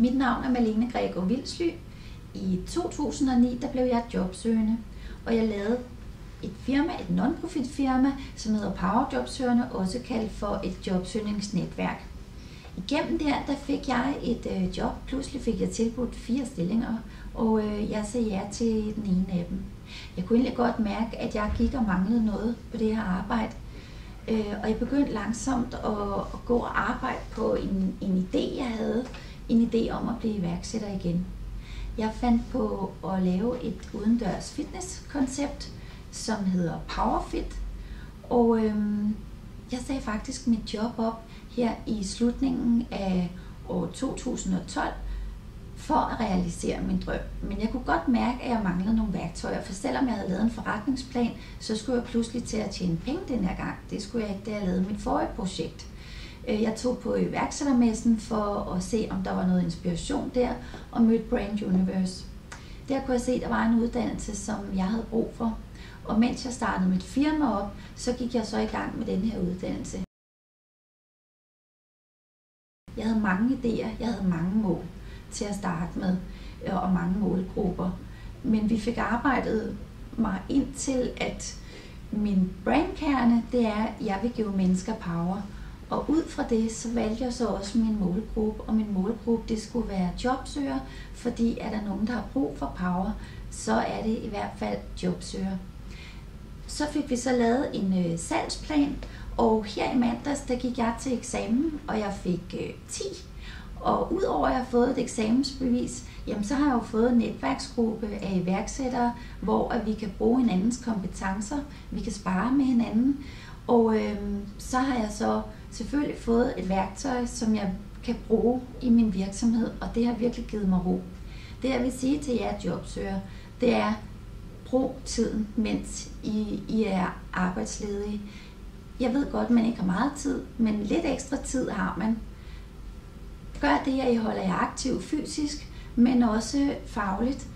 Mit navn er Malene Gregor Vilsly. I 2009 blev jeg jobsøgende, og jeg lavede et firma, et non-profit firma, som hedder Power Jobsøgerne, også kaldt for et jobsøgningsnetværk. Igennem der fik jeg et job. Pludselig fik jeg tilbudt 4 stillinger, og jeg sagde ja til den ene af dem. Jeg kunne egentlig godt mærke, at jeg gik og manglede noget på det her arbejde. Og jeg begyndte langsomt at gå og arbejde på en idé, jeg havde. En idé om at blive iværksætter igen. Jeg fandt på at lave et udendørs fitnesskoncept, som hedder PowerFit. Og jeg sagde faktisk mit job op her i slutningen af år 2012 for at realisere min drøm. Men jeg kunne godt mærke, at jeg manglede nogle værktøjer, for selvom jeg havde lavet en forretningsplan, så skulle jeg pludselig til at tjene penge den her gang. Det skulle jeg ikke, da jeg lavede mit forrige projekt. Jeg tog på iværksættermessen for at se, om der var noget inspiration der, og mødte Brand Universe. Der kunne jeg se, at der var en uddannelse, som jeg havde brug for. Og mens jeg startede mit firma op, så gik jeg så i gang med den her uddannelse. Jeg havde mange idéer, jeg havde mange mål til at starte med, og mange målgrupper. Men vi fik arbejdet mig ind til, at min brandkerne, det er, at jeg vil give mennesker power. Og ud fra det, så valgte jeg så også min målgruppe, og min målgruppe, det skulle være jobsøger, fordi er der nogen, der har brug for power, så er det i hvert fald jobsøger. Så fik vi så lavet en salgsplan, og her i mandags, der gik jeg til eksamen, og jeg fik 10. Og udover at jeg har fået et eksamensbevis, jamen så har jeg jo fået en netværksgruppe af iværksættere, hvor at vi kan bruge hinandens kompetencer, vi kan spare med hinanden. Og så har jeg så selvfølgelig fået et værktøj, som jeg kan bruge i min virksomhed, og det har virkelig givet mig ro. Det jeg vil sige til jer jobsøgere, det er, brug tiden, mens I er arbejdsledige. Jeg ved godt, at man ikke har meget tid, men lidt ekstra tid har man. Gør det, at I holder jer aktiv fysisk, men også fagligt.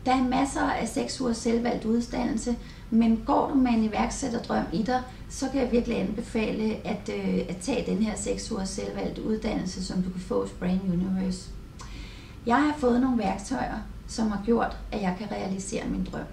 Der er masser af 6 ugers selvvalgt uddannelse, men går du med en iværksætterdrøm i dig, så kan jeg virkelig anbefale at tage den her 6 ugers selvvalgt uddannelse, som du kan få hos Brand Universe. Jeg har fået nogle værktøjer, som har gjort, at jeg kan realisere min drøm.